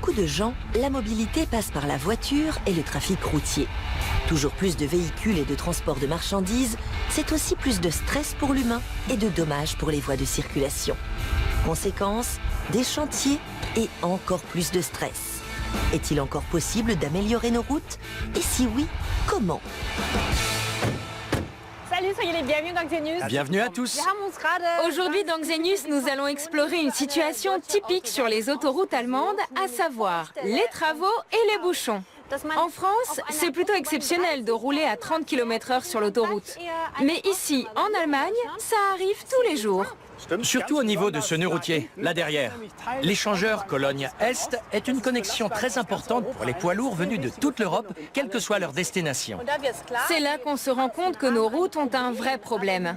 beaucoup de gens, la mobilité passe par la voiture et le trafic routier. Toujours plus de véhicules et de transport de marchandises, c'est aussi plus de stress pour l'humain et de dommages pour les voies de circulation. Conséquence, des chantiers et encore plus de stress. Est-il encore possible d'améliorer nos routes? Et si oui, comment? Salut, soyez les bienvenus dans Xenius. Bienvenue à tous. Aujourd'hui dans Xenius, nous allons explorer une situation typique sur les autoroutes allemandes, à savoir les travaux et les bouchons. En France, c'est plutôt exceptionnel de rouler à 30 km/h sur l'autoroute. Mais ici, en Allemagne, ça arrive tous les jours. Surtout au niveau de ce nœud routier, là derrière. L'échangeur Cologne-Est est une connexion très importante pour les poids lourds venus de toute l'Europe, quelle que soit leur destination. C'est là qu'on se rend compte que nos routes ont un vrai problème.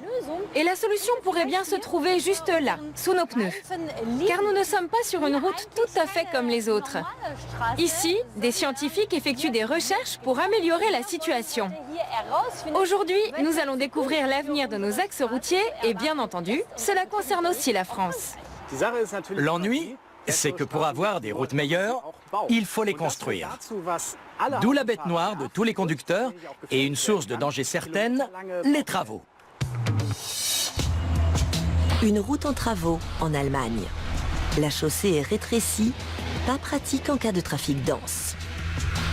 Et la solution pourrait bien se trouver juste là, sous nos pneus. Car nous ne sommes pas sur une route tout à fait comme les autres. Ici, des scientifiques effectuent des recherches pour améliorer la situation. Aujourd'hui, nous allons découvrir l'avenir de nos axes routiers et bien entendu, cela concerne aussi la France. L'ennui, c'est que pour avoir des routes meilleures, il faut les construire. D'où la bête noire de tous les conducteurs et une source de danger certaine, les travaux. Une route en travaux en Allemagne. La chaussée est rétrécie, pas pratique en cas de trafic dense.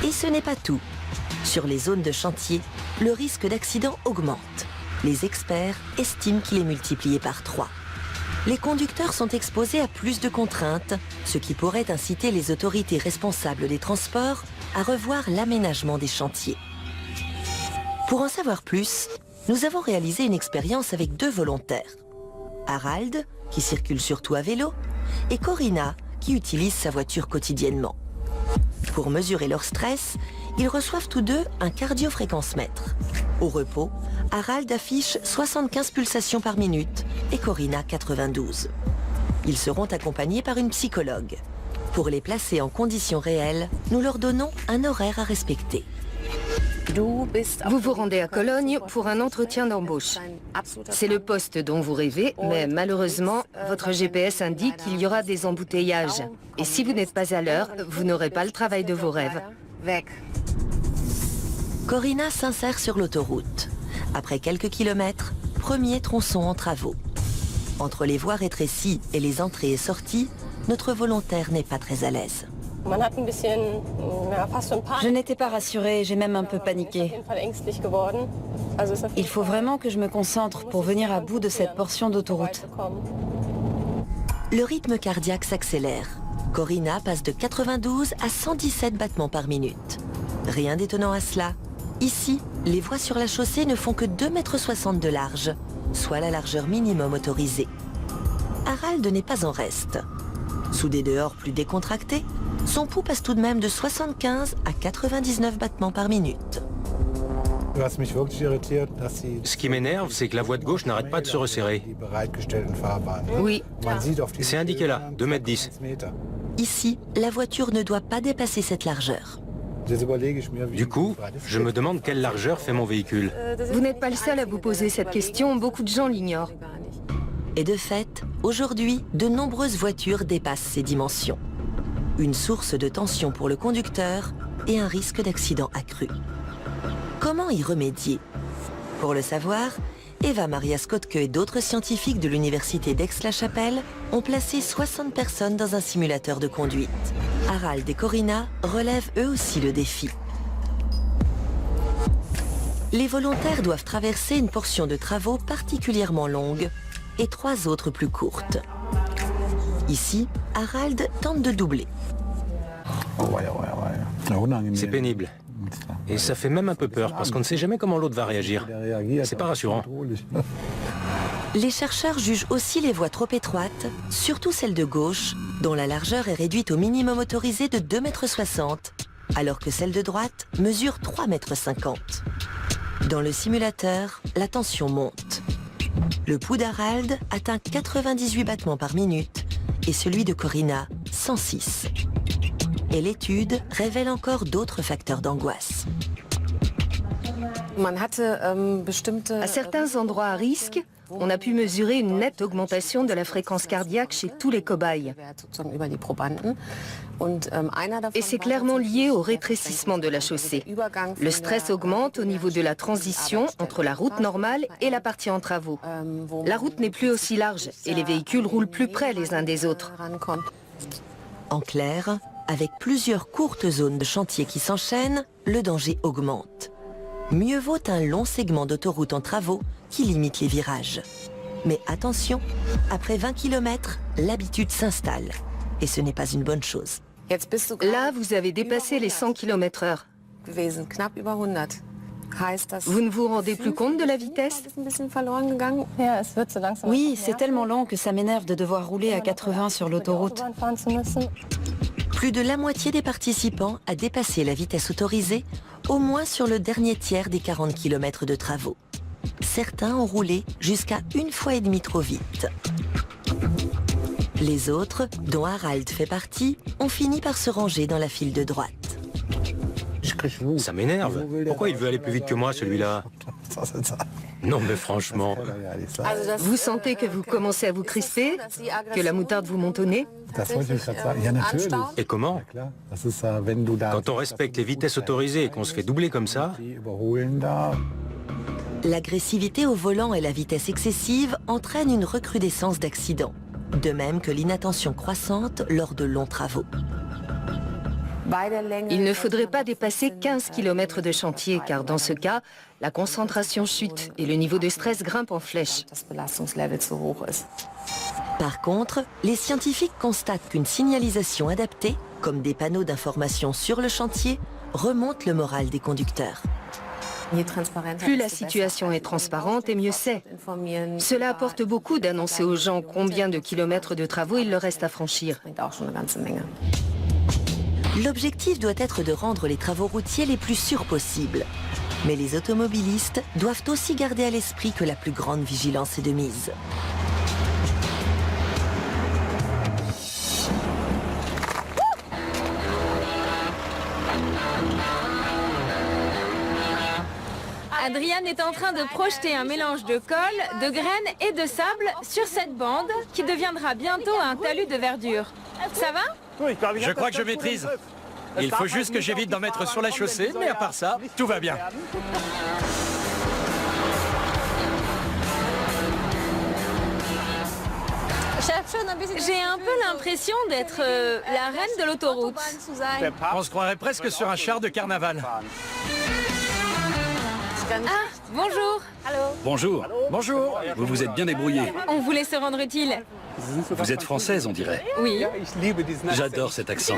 Et ce n'est pas tout. Sur les zones de chantier, le risque d'accident augmente. Les experts estiment qu'il est multiplié par 3. Les conducteurs sont exposés à plus de contraintes, ce qui pourrait inciter les autorités responsables des transports à revoir l'aménagement des chantiers. Pour en savoir plus, nous avons réalisé une expérience avec 2 volontaires. Harald, qui circule surtout à vélo, et Corinna, qui utilise sa voiture quotidiennement. Pour mesurer leur stress, ils reçoivent tous deux un cardiofréquencemètre. Au repos, Harald affiche 75 pulsations par minute et Corinna 92. Ils seront accompagnés par une psychologue. Pour les placer en conditions réelles, nous leur donnons un horaire à respecter. Vous vous rendez à Cologne pour un entretien d'embauche. C'est le poste dont vous rêvez, mais malheureusement, votre GPS indique qu'il y aura des embouteillages. Et si vous n'êtes pas à l'heure, vous n'aurez pas le travail de vos rêves. Corinna s'insère sur l'autoroute. Après quelques kilomètres, premier tronçon en travaux. Entre les voies rétrécies et les entrées et sorties, notre volontaire n'est pas très à l'aise. Je n'étais pas rassurée, j'ai même un peu paniqué. Il faut vraiment que je me concentre pour venir à bout de cette portion d'autoroute. Le rythme cardiaque s'accélère. Corinna passe de 92 à 117 battements par minute. Rien d'étonnant à cela. Ici, les voies sur la chaussée ne font que 2,60 m de large, soit la largeur minimum autorisée. Harald n'est pas en reste. Sous des dehors plus décontractés, son pouls passe tout de même de 75 à 99 battements par minute. Ce qui m'énerve, c'est que la voie de gauche n'arrête pas de se resserrer. Oui. C'est indiqué là, 2,10 m. Ici, la voiture ne doit pas dépasser cette largeur. Du coup, je me demande quelle largeur fait mon véhicule. Vous n'êtes pas le seul à vous poser cette question, beaucoup de gens l'ignorent. Et de fait, aujourd'hui, de nombreuses voitures dépassent ces dimensions. Une source de tension pour le conducteur et un risque d'accident accru. Comment y remédier? Pour le savoir, Eva-Maria Skotke et d'autres scientifiques de l'université d'Aix-la-Chapelle ont placé 60 personnes dans un simulateur de conduite. Harald et Corinna relèvent eux aussi le défi. Les volontaires doivent traverser une portion de travaux particulièrement longue et 3 autres plus courtes. Ici, Harald tente de doubler. C'est pénible. Et ça fait même un peu peur, parce qu'on ne sait jamais comment l'autre va réagir. C'est pas rassurant. Les chercheurs jugent aussi les voies trop étroites, surtout celles de gauche, dont la largeur est réduite au minimum autorisé de 2,60 m, alors que celle de droite mesure 3,50 m. Dans le simulateur, la tension monte. Le pouls d'Harald atteint 98 battements par minute et celui de Corinna, 106. Et l'étude révèle encore d'autres facteurs d'angoisse. À certains endroits à risque, on a pu mesurer une nette augmentation de la fréquence cardiaque chez tous les cobayes. Et c'est clairement lié au rétrécissement de la chaussée. Le stress augmente au niveau de la transition entre la route normale et la partie en travaux. La route n'est plus aussi large et les véhicules roulent plus près les uns des autres. En clair, avec plusieurs courtes zones de chantier qui s'enchaînent, le danger augmente. Mieux vaut un long segment d'autoroute en travaux qui limite les virages. Mais attention, après 20 km, l'habitude s'installe. Et ce n'est pas une bonne chose. Là, vous avez dépassé les 100 km/h. Vous ne vous rendez plus compte de la vitesse? Oui, c'est tellement lent que ça m'énerve de devoir rouler à 80 sur l'autoroute. Plus de la moitié des participants a dépassé la vitesse autorisée, au moins sur le dernier tiers des 40 km de travaux. Certains ont roulé jusqu'à 1,5 fois trop vite. Les autres, dont Harald fait partie, ont fini par se ranger dans la file de droite. Ça m'énerve. Pourquoi il veut aller plus vite que moi, celui-là? Non, mais franchement... Vous sentez que vous commencez à vous crisper? Que la moutarde vous monte au nez? Et comment? Quand on respecte les vitesses autorisées et qu'on se fait doubler comme ça... L'agressivité au volant et la vitesse excessive entraînent une recrudescence d'accidents, de même que l'inattention croissante lors de longs travaux. Il ne faudrait pas dépasser 15 km de chantier, car dans ce cas, la concentration chute et le niveau de stress grimpe en flèche. Par contre, les scientifiques constatent qu'une signalisation adaptée, comme des panneaux d'information sur le chantier, remonte le moral des conducteurs. Plus la situation est transparente et mieux c'est. Cela apporte beaucoup d'annoncer aux gens combien de kilomètres de travaux il leur reste à franchir. L'objectif doit être de rendre les travaux routiers les plus sûrs possibles. Mais les automobilistes doivent aussi garder à l'esprit que la plus grande vigilance est de mise. Adrian est en train de projeter un mélange de colle, de graines et de sable sur cette bande qui deviendra bientôt un talus de verdure. Ça va ? Je crois que je maîtrise. Il faut juste que j'évite d'en mettre sur la chaussée, mais à part ça, tout va bien. J'ai un peu l'impression d'être la reine de l'autoroute. On se croirait presque sur un char de carnaval. Ah, bonjour. Bonjour. Bonjour. Vous vous êtes bien débrouillé. On voulait se rendre utile. Vous êtes française, on dirait. Oui. J'adore cet accent.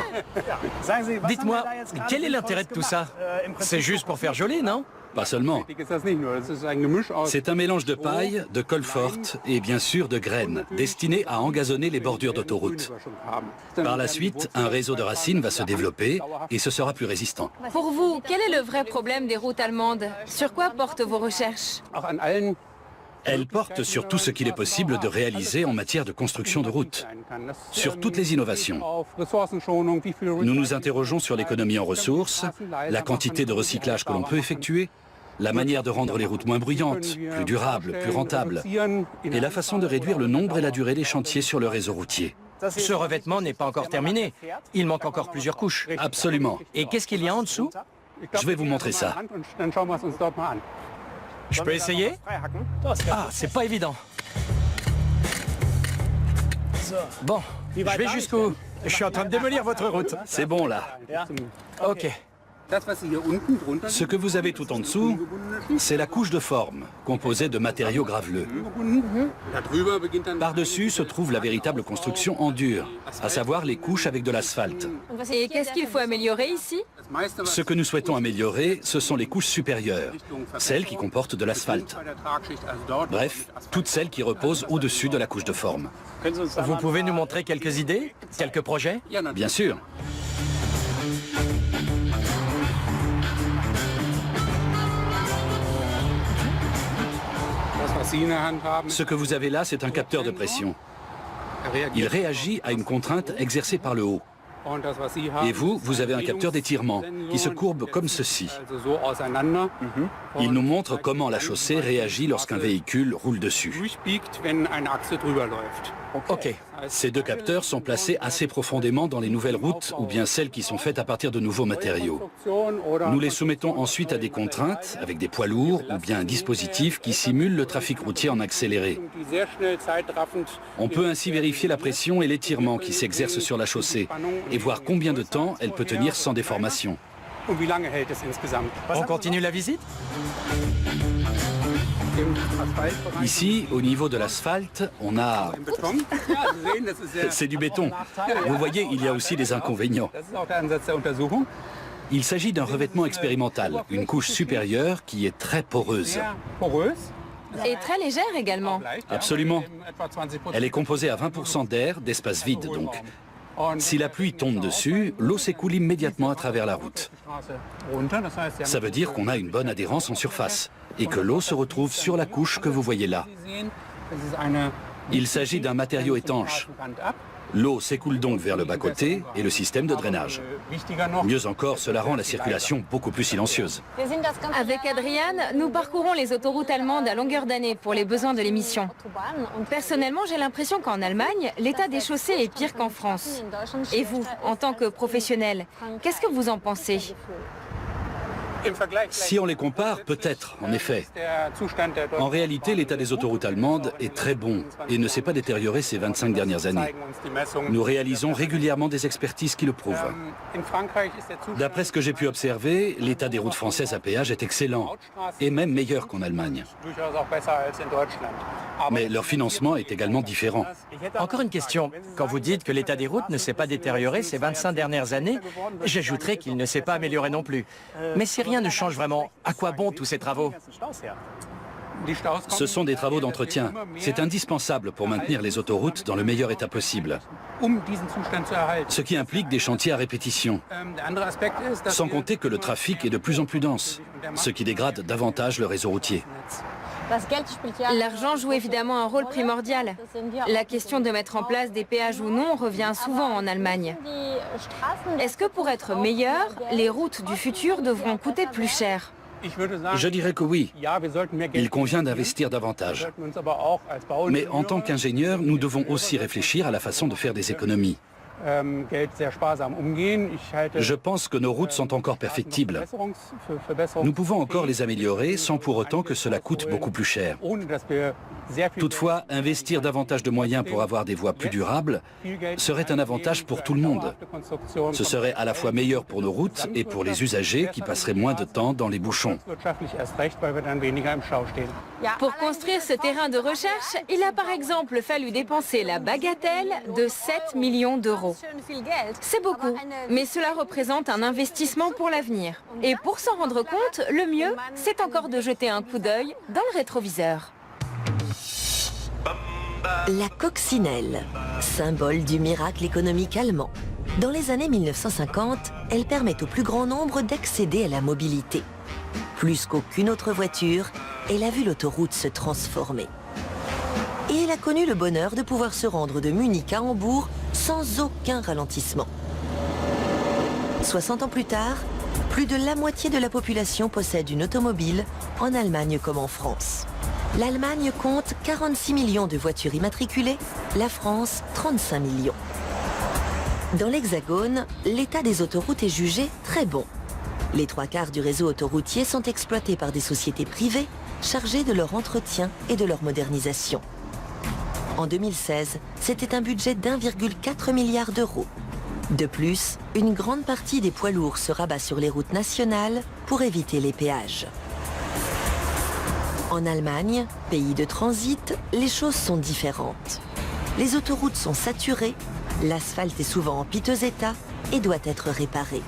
Dites-moi, quel est l'intérêt de tout ça? C'est juste pour faire joli, non? Pas seulement. C'est un mélange de paille, de colle forte et bien sûr de graines, destiné à engazonner les bordures d'autoroute. Par la suite, un réseau de racines va se développer et ce sera plus résistant. Pour vous, quel est le vrai problème des routes allemandes? Sur quoi portent vos recherches? Elle porte sur tout ce qu'il est possible de réaliser en matière de construction de routes, sur toutes les innovations. Nous nous interrogeons sur l'économie en ressources, la quantité de recyclage que l'on peut effectuer, la manière de rendre les routes moins bruyantes, plus durables, plus rentables, et la façon de réduire le nombre et la durée des chantiers sur le réseau routier. Ce revêtement n'est pas encore terminé. Il manque encore plusieurs couches. Absolument. Et qu'est-ce qu'il y a en dessous? Je vais vous montrer ça. Je peux essayer? Ah, c'est pas évident. Bon, je vais jusqu'où? Je suis en train de démolir votre route. C'est bon là. Ok. Ce que vous avez tout en dessous, c'est la couche de forme, composée de matériaux graveleux. Par-dessus se trouve la véritable construction en dur, à savoir les couches avec de l'asphalte. Et qu'est-ce qu'il faut améliorer ici? Ce que nous souhaitons améliorer, ce sont les couches supérieures, celles qui comportent de l'asphalte. Bref, toutes celles qui reposent au-dessus de la couche de forme. Vous pouvez nous montrer quelques idées? Quelques projets? Bien sûr. Ce que vous avez là, c'est un capteur de pression. Il réagit à une contrainte exercée par le haut. Et vous, vous avez un capteur d'étirement qui se courbe comme ceci. Il nous montre comment la chaussée réagit lorsqu'un véhicule roule dessus. Ok. Ces deux capteurs sont placés assez profondément dans les nouvelles routes ou bien celles qui sont faites à partir de nouveaux matériaux. Nous les soumettons ensuite à des contraintes avec des poids lourds ou bien un dispositif qui simule le trafic routier en accéléré. On peut ainsi vérifier la pression et l'étirement qui s'exercent sur la chaussée et voir combien de temps elle peut tenir sans déformation. On continue la visite? Ici, au niveau de l'asphalte, on a... C'est du béton. Vous voyez, il y a aussi des inconvénients. Il s'agit d'un revêtement expérimental, une couche supérieure qui est très poreuse. Et très légère également. Absolument. Elle est composée à 20% d'air, d'espace vide donc. Si la pluie tombe dessus, l'eau s'écoule immédiatement à travers la route. Ça veut dire qu'on a une bonne adhérence en surface et que l'eau se retrouve sur la couche que vous voyez là. Il s'agit d'un matériau étanche. L'eau s'écoule donc vers le bas-côté et le système de drainage. Mieux encore, cela rend la circulation beaucoup plus silencieuse. Avec Adriane, nous parcourons les autoroutes allemandes à longueur d'année pour les besoins de l'émission. Personnellement, j'ai l'impression qu'en Allemagne, l'état des chaussées est pire qu'en France. Et vous, en tant que professionnel, qu'est-ce que vous en pensez ? Si on les compare, peut-être, en effet. En réalité, l'état des autoroutes allemandes est très bon et ne s'est pas détérioré ces 25 dernières années. Nous réalisons régulièrement des expertises qui le prouvent. D'après ce que j'ai pu observer, l'état des routes françaises à péage est excellent et même meilleur qu'en Allemagne. Mais leur financement est également différent. Encore une question. Quand vous dites que l'état des routes ne s'est pas détérioré ces 25 dernières années, j'ajouterais qu'il ne s'est pas amélioré non plus. Mais si rien ne change vraiment, à quoi bon tous ces travaux? Ce sont des travaux d'entretien. C'est indispensable pour maintenir les autoroutes dans le meilleur état possible. Ce qui implique des chantiers à répétition. Sans compter que le trafic est de plus en plus dense, ce qui dégrade davantage le réseau routier. L'argent joue évidemment un rôle primordial. La question de mettre en place des péages ou non revient souvent en Allemagne. Est-ce que pour être meilleurs, les routes du futur devront coûter plus cher ? Je dirais que oui. Il convient d'investir davantage. Mais en tant qu'ingénieur, nous devons aussi réfléchir à la façon de faire des économies. Je pense que nos routes sont encore perfectibles. Nous pouvons encore les améliorer sans pour autant que cela coûte beaucoup plus cher. Toutefois, investir davantage de moyens pour avoir des voies plus durables serait un avantage pour tout le monde. Ce serait à la fois meilleur pour nos routes et pour les usagers qui passeraient moins de temps dans les bouchons. Pour construire ce terrain de recherche, il a par exemple fallu dépenser la bagatelle de 7 millions d'euros. C'est beaucoup, mais cela représente un investissement pour l'avenir. Et pour s'en rendre compte, le mieux, c'est encore de jeter un coup d'œil dans le rétroviseur. La coccinelle, symbole du miracle économique allemand. Dans les années 1950, elle permet au plus grand nombre d'accéder à la mobilité. Plus qu'aucune autre voiture, elle a vu l'autoroute se transformer. Et elle a connu le bonheur de pouvoir se rendre de Munich à Hambourg sans aucun ralentissement. 60 ans plus tard, plus de la moitié de la population possède une automobile, en Allemagne comme en France. L'Allemagne compte 46 millions de voitures immatriculées, la France 35 millions. Dans l'Hexagone, l'état des autoroutes est jugé très bon. Les 3/4 du réseau autoroutier sont exploités par des sociétés privées chargées de leur entretien et de leur modernisation. En 2016, c'était un budget d'1,4 milliard d'euros. De plus, une grande partie des poids lourds se rabat sur les routes nationales pour éviter les péages. En Allemagne, pays de transit, les choses sont différentes. Les autoroutes sont saturées, l'asphalte est souvent en piteux état et doit être réparé.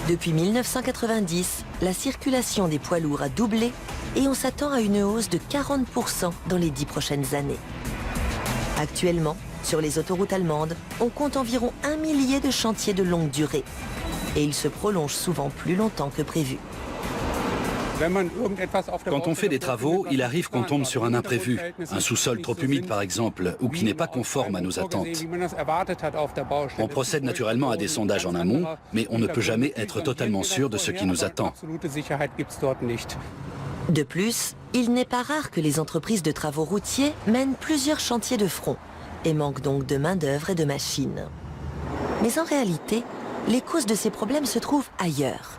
Depuis 1990, la circulation des poids lourds a doublé et on s'attend à une hausse de 40% dans les 10 prochaines années. Actuellement, sur les autoroutes allemandes, on compte environ 1 millier de chantiers de longue durée. Et ils se prolongent souvent plus longtemps que prévu. Quand on fait des travaux, il arrive qu'on tombe sur un imprévu, un sous-sol trop humide par exemple, ou qui n'est pas conforme à nos attentes. On procède naturellement à des sondages en amont, mais on ne peut jamais être totalement sûr de ce qui nous attend. De plus, il n'est pas rare que les entreprises de travaux routiers mènent plusieurs chantiers de front et manquent donc de main-d'œuvre et de machines. Mais en réalité, les causes de ces problèmes se trouvent ailleurs.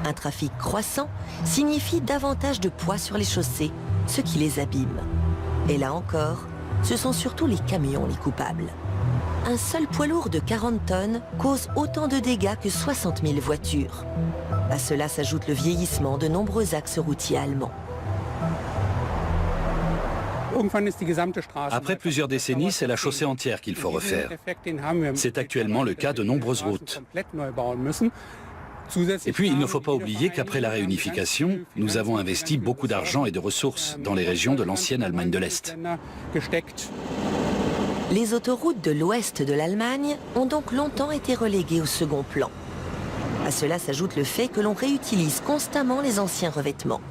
Un trafic croissant signifie davantage de poids sur les chaussées, ce qui les abîme. Et là encore, ce sont surtout les camions les coupables. Un seul poids lourd de 40 tonnes cause autant de dégâts que 60 000 voitures. À cela s'ajoute le vieillissement de nombreux axes routiers allemands. Après plusieurs décennies, c'est la chaussée entière qu'il faut refaire. C'est actuellement le cas de nombreuses routes. Et puis, il ne faut pas oublier qu'après la réunification, nous avons investi beaucoup d'argent et de ressources dans les régions de l'ancienne Allemagne de l'Est. Les autoroutes de l'ouest de l'Allemagne ont donc longtemps été reléguées au second plan. À cela s'ajoute le fait que l'on réutilise constamment les anciens revêtements.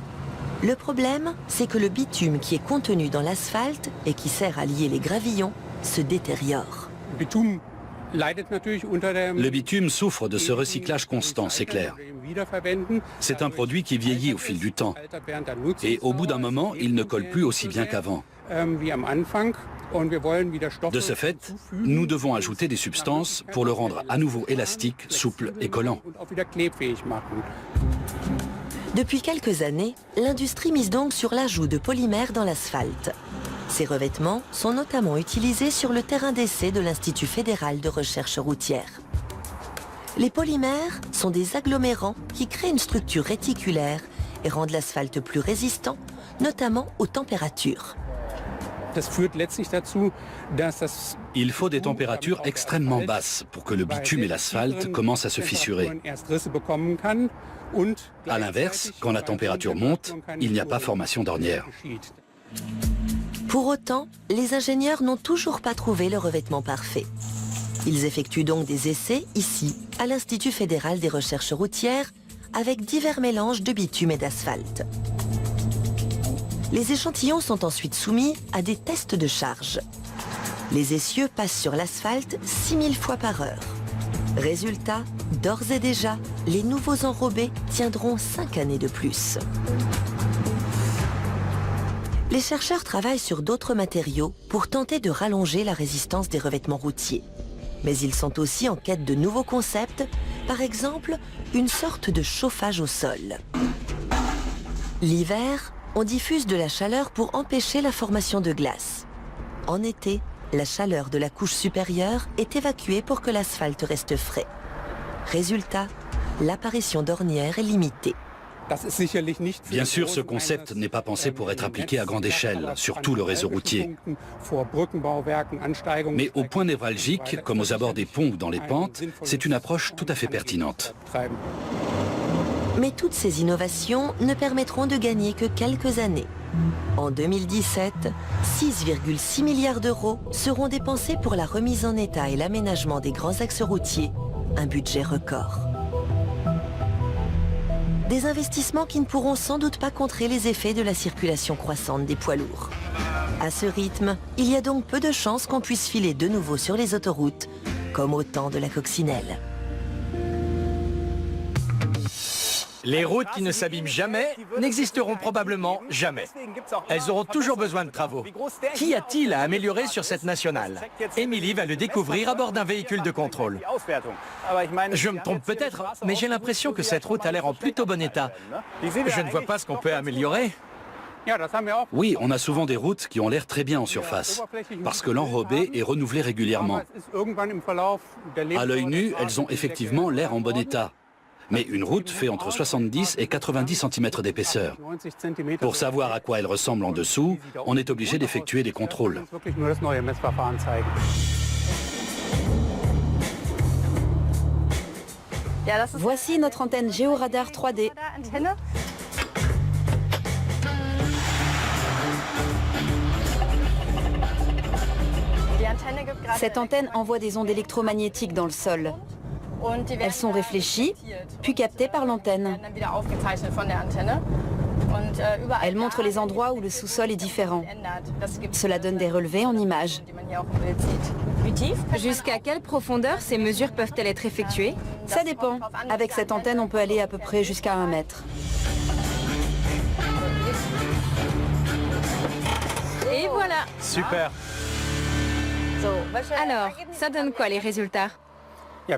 Le problème, c'est que le bitume qui est contenu dans l'asphalte et qui sert à lier les gravillons se détériore. Le bitume souffre de ce recyclage constant, c'est clair. C'est un produit qui vieillit au fil du temps. Et au bout d'un moment, il ne colle plus aussi bien qu'avant. De ce fait, nous devons ajouter des substances pour le rendre à nouveau élastique, souple et collant. Depuis quelques années, l'industrie mise donc sur l'ajout de polymères dans l'asphalte. Ces revêtements sont notamment utilisés sur le terrain d'essai de l'Institut fédéral de recherche routière. Les polymères sont des agglomérants qui créent une structure réticulaire et rendent l'asphalte plus résistant, notamment aux températures. Il faut des températures extrêmement basses pour que le bitume et l'asphalte commencent à se fissurer. À l'inverse, quand la température monte, il n'y a pas formation d'ornière. Pour autant, les ingénieurs n'ont toujours pas trouvé le revêtement parfait. Ils effectuent donc des essais ici, à l'Institut fédéral des recherches routières, avec divers mélanges de bitume et d'asphalte. Les échantillons sont ensuite soumis à des tests de charge. Les essieux passent sur l'asphalte 6000 fois par heure. Résultat, d'ores et déjà, les nouveaux enrobés tiendront 5 années de plus. Les chercheurs travaillent sur d'autres matériaux pour tenter de rallonger la résistance des revêtements routiers. Mais ils sont aussi en quête de nouveaux concepts, par exemple, une sorte de chauffage au sol. L'hiver, on diffuse de la chaleur pour empêcher la formation de glace. En été, la chaleur de la couche supérieure est évacuée pour que l'asphalte reste frais. Résultat, l'apparition d'ornières est limitée. Bien sûr, ce concept n'est pas pensé pour être appliqué à grande échelle, sur tout le réseau routier. Mais au point névralgique, comme aux abords des ponts ou dans les pentes, c'est une approche tout à fait pertinente. Mais toutes ces innovations ne permettront de gagner que quelques années. En 2017, 6,6 milliards d'euros seront dépensés pour la remise en état et l'aménagement des grands axes routiers, un budget record. Des investissements qui ne pourront sans doute pas contrer les effets de la circulation croissante des poids lourds. À ce rythme, il y a donc peu de chances qu'on puisse filer de nouveau sur les autoroutes, comme au temps de la coccinelle. Les routes qui ne s'abîment jamais n'existeront probablement jamais. Elles auront toujours besoin de travaux. Qu'y a-t-il à améliorer sur cette nationale? Émilie va le découvrir à bord d'un véhicule de contrôle. Je me trompe peut-être, mais j'ai l'impression que cette route a l'air en plutôt bon état. Je ne vois pas ce qu'on peut améliorer. Oui, on a souvent des routes qui ont l'air très bien en surface, parce que l'enrobé est renouvelé régulièrement. À l'œil nu, elles ont effectivement l'air en bon état. Mais une route fait entre 70 et 90 cm d'épaisseur. Pour savoir à quoi elle ressemble en dessous, on est obligé d'effectuer des contrôles. Voici notre antenne Géoradar 3D. Cette antenne envoie des ondes électromagnétiques dans le sol. Elles sont réfléchies, puis captées par l'antenne. Elles montrent les endroits où le sous-sol est différent. Cela donne des relevés en images. Jusqu'à quelle profondeur ces mesures peuvent-elles être effectuées? Ça dépend. Avec cette antenne, on peut aller à peu près jusqu'à 1 mètre. Et voilà. Super. Alors, ça donne quoi les résultats?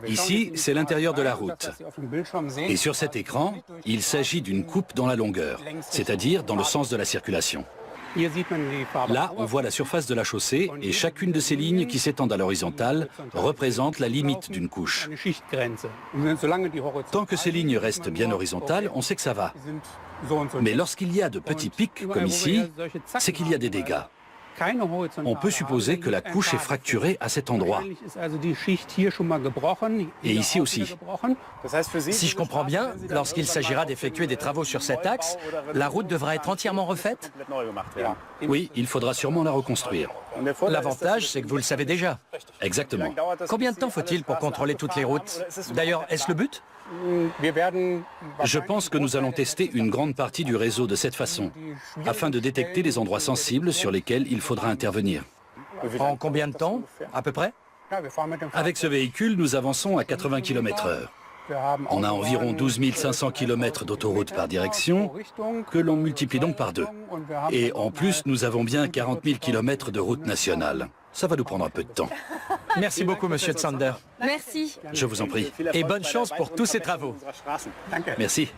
Ici, c'est l'intérieur de la route. Et sur cet écran, il s'agit d'une coupe dans la longueur, c'est-à-dire dans le sens de la circulation. Là, on voit la surface de la chaussée et chacune de ces lignes qui s'étendent à l'horizontale représente la limite d'une couche. Tant que ces lignes restent bien horizontales, on sait que ça va. Mais lorsqu'il y a de petits pics, comme ici, c'est qu'il y a des dégâts. On peut supposer que la couche est fracturée à cet endroit. Et ici aussi. Si je comprends bien, lorsqu'il s'agira d'effectuer des travaux sur cet axe, la route devra être entièrement refaite? Oui, il faudra sûrement la reconstruire. L'avantage, c'est que vous le savez déjà. Exactement. Combien de temps faut-il pour contrôler toutes les routes? D'ailleurs, est-ce le but? Je pense que nous allons tester une grande partie du réseau de cette façon, afin de détecter les endroits sensibles sur lesquels il faudra intervenir. En combien de temps, à peu près? Avec ce véhicule, nous avançons à 80 km/h. On a environ 12 500 km d'autoroute par direction, que l'on multiplie donc par 2. Et en plus, nous avons bien 40 000 km de route nationale. Ça va nous prendre un peu de temps. Merci beaucoup, monsieur Zander. Merci. Je vous en prie. Et bonne chance pour tous ces travaux. Merci.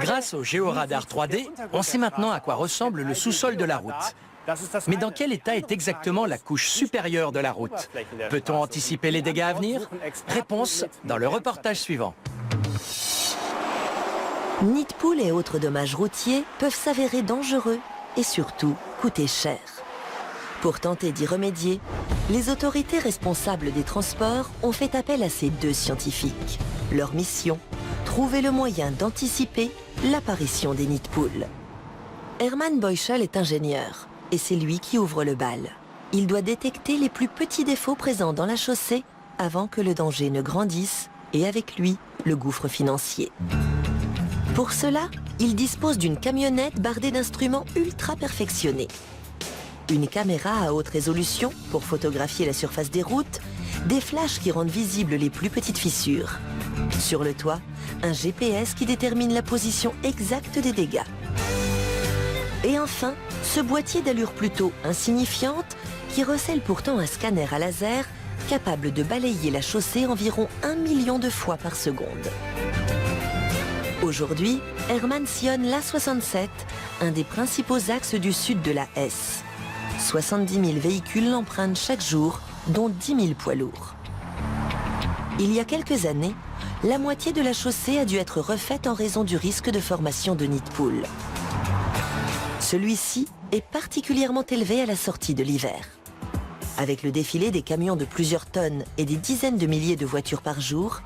Grâce au géoradar 3D, on sait maintenant à quoi ressemble le sous-sol de la route. Mais dans quel état est exactement la couche supérieure de la route? Peut-on anticiper les dégâts à venir? Réponse dans le reportage suivant. Nid de poule et autres dommages routiers peuvent s'avérer dangereux et surtout coûter cher. Pour tenter d'y remédier, les autorités responsables des transports ont fait appel à ces 2 scientifiques. Leur mission, trouver le moyen d'anticiper l'apparition des nids de poules. Hermann Beuschel est ingénieur et c'est lui qui ouvre le bal. Il doit détecter les plus petits défauts présents dans la chaussée avant que le danger ne grandisse et avec lui, le gouffre financier. Pour cela, il dispose d'une camionnette bardée d'instruments ultra perfectionnés. Une caméra à haute résolution pour photographier la surface des routes, des flashs qui rendent visibles les plus petites fissures. Sur le toit, un GPS qui détermine la position exacte des dégâts. Et enfin, ce boîtier d'allure plutôt insignifiante qui recèle pourtant un scanner à laser capable de balayer la chaussée environ 1 million de fois par seconde. Aujourd'hui, Hermann sillonne l'A67, un des principaux axes du sud de la Hesse. 70 000 véhicules l'empruntent chaque jour, dont 10 000 poids lourds. Il y a quelques années, la moitié de la chaussée a dû être refaite en raison du risque de formation de nids de poules. Celui-ci est particulièrement élevé à la sortie de l'hiver. Avec le défilé des camions de plusieurs tonnes et des dizaines de milliers de voitures par jour,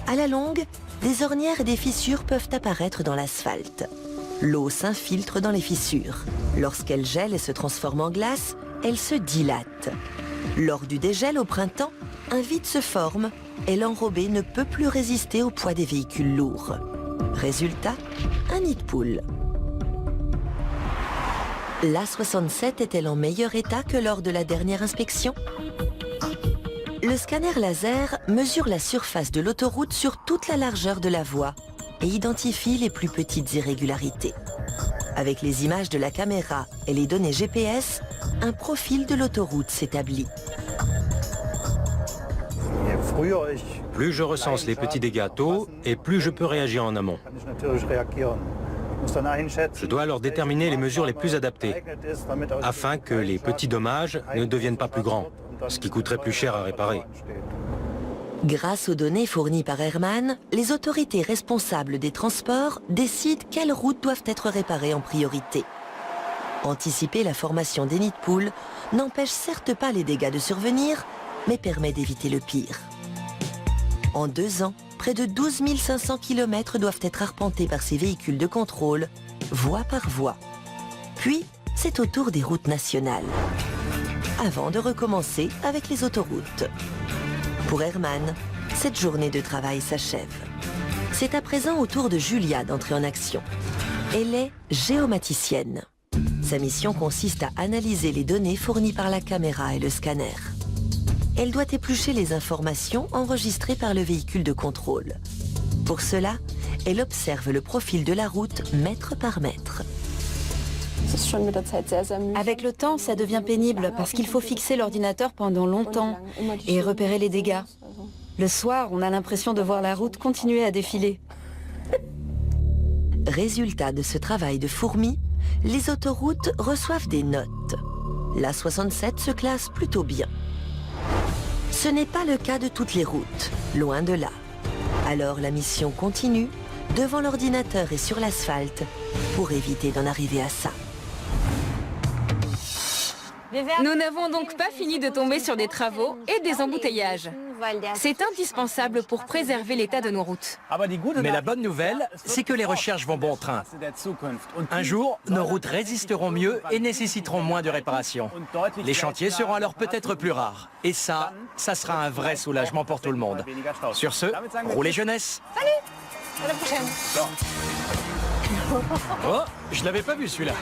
à la longue, des ornières et des fissures peuvent apparaître dans l'asphalte. L'eau s'infiltre dans les fissures. Lorsqu'elle gèle et se transforme en glace, elle se dilate. Lors du dégel au printemps, un vide se forme et l'enrobé ne peut plus résister au poids des véhicules lourds. Résultat, un nid de poule. L'A67 est-elle en meilleur état que lors de la dernière inspection? Le scanner laser mesure la surface de l'autoroute sur toute la largeur de la voie et identifie les plus petites irrégularités. Avec les images de la caméra et les données GPS, un profil de l'autoroute s'établit. Plus je recense les petits dégâts tôt, et plus je peux réagir en amont. Je dois alors déterminer les mesures les plus adaptées, afin que les petits dommages ne deviennent pas plus grands, ce qui coûterait plus cher à réparer. Grâce aux données fournies par Hermann, les autorités responsables des transports décident quelles routes doivent être réparées en priorité. Anticiper la formation des nids de poules n'empêche certes pas les dégâts de survenir, mais permet d'éviter le pire. En 2 ans, près de 12 500 km doivent être arpentés par ces véhicules de contrôle, voie par voie. Puis, c'est au tour des routes nationales. Avant de recommencer avec les autoroutes. Pour Hermann, cette journée de travail s'achève. C'est à présent au tour de Julia d'entrer en action. Elle est géomaticienne. Sa mission consiste à analyser les données fournies par la caméra et le scanner. Elle doit éplucher les informations enregistrées par le véhicule de contrôle. Pour cela, elle observe le profil de la route mètre par mètre. Avec le temps, ça devient pénible parce qu'il faut fixer l'ordinateur pendant longtemps et repérer les dégâts. Le soir, on a l'impression de voir la route continuer à défiler. Résultat de ce travail de fourmi, les autoroutes reçoivent des notes. La 67 se classe plutôt bien. Ce n'est pas le cas de toutes les routes, loin de là. Alors la mission continue, devant l'ordinateur et sur l'asphalte, pour éviter d'en arriver à ça. Nous n'avons donc pas fini de tomber sur des travaux et des embouteillages. C'est indispensable pour préserver l'état de nos routes. Mais la bonne nouvelle, c'est que les recherches vont bon train. Un jour, nos routes résisteront mieux et nécessiteront moins de réparations. Les chantiers seront alors peut-être plus rares. Et ça sera un vrai soulagement pour tout le monde. Sur ce, roulez jeunesse. Oh, je l'avais pas vu celui-là.